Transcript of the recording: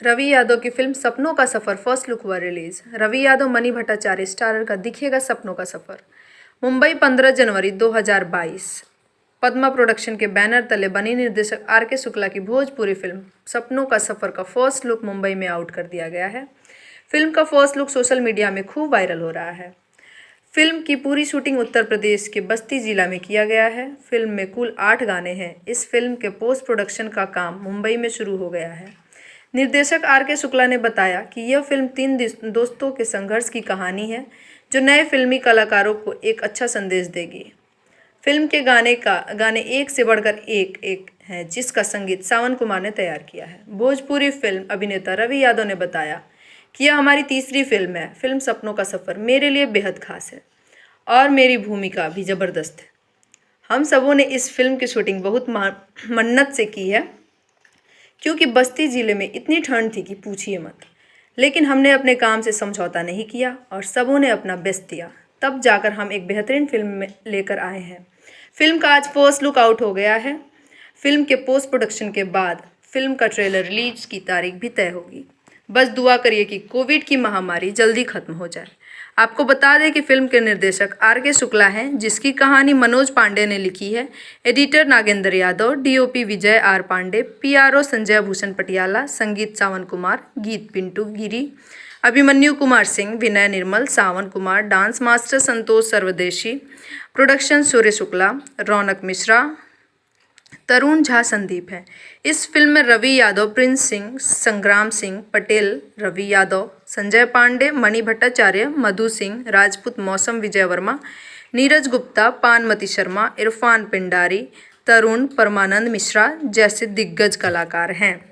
रवि यादव की फिल्म सपनों का सफ़र फर्स्ट लुक हुआ रिलीज। रवि यादव मनी भट्टाचार्य स्टारर का दिखेगा सपनों का सफ़र। मुंबई 15 जनवरी 2022। पद्मा प्रोडक्शन के बैनर तले बनी निर्देशक आर.के. शुक्ला की भोजपुरी फिल्म सपनों का सफ़र का फर्स्ट लुक मुंबई में आउट कर दिया गया है। फिल्म का फर्स्ट लुक सोशल मीडिया में खूब वायरल हो रहा है। फिल्म की पूरी शूटिंग उत्तर प्रदेश के बस्ती जिला में किया गया है। फिल्म में कुल 8 गाने हैं। इस फिल्म के पोस्ट प्रोडक्शन का काम मुंबई में शुरू हो गया है। निर्देशक आर.के. शुक्ला ने बताया कि यह फिल्म 3 दोस्तों के संघर्ष की कहानी है, जो नए फिल्मी कलाकारों को एक अच्छा संदेश देगी। फिल्म के गाने एक से बढ़कर एक हैं, जिसका संगीत सावन कुमार ने तैयार किया है। भोजपुरी फिल्म अभिनेता रवि यादव ने बताया कि यह हमारी तीसरी फिल्म है। फिल्म सपनों का सफ़र मेरे लिए बेहद खास है और मेरी भूमिका भी ज़बरदस्त है। हम सबों ने इस फिल्म की शूटिंग बहुत मन्नत से की है, क्योंकि बस्ती ज़िले में इतनी ठंड थी कि पूछिए मत। लेकिन हमने अपने काम से समझौता नहीं किया और सबों ने अपना बेस्ट दिया, तब जाकर हम एक बेहतरीन फिल्म लेकर आए हैं। फिल्म का आज फर्स्ट लुक आउट हो गया है। फिल्म के पोस्ट प्रोडक्शन के बाद फिल्म का ट्रेलर रिलीज की तारीख भी तय होगी। बस दुआ करिए कि कोविड की महामारी जल्दी खत्म हो जाए। आपको बता दें कि फिल्म के निर्देशक आर.के. शुक्ला हैं, जिसकी कहानी मनोज पांडे ने लिखी है। Editor Nagendra Yadav, DOP Vijay R Pandey, PRO Sanjay Bhushan Patiala, संगीत सावन कुमार, गीत Pintu Giri, Abhimanyu Kumar Singh, Vinay Nirmal, Sawan Kumar, dance master Santosh Sarvadeshi, production Surya Shukla, Raunak Mishra, Tarun Jha, Sandeep है। इस फिल्म में रवि यादव, प्रिंस सिंह, संग्राम सिंह पटेल, रवि यादव, संजय पांडे, मणि भट्टाचार्य, मधु सिंह राजपूत, मौसम विजय वर्मा, नीरज गुप्ता, पानमती शर्मा, इरफान पिंडारी, तरुण, परमानंद मिश्रा जैसे दिग्गज कलाकार हैं।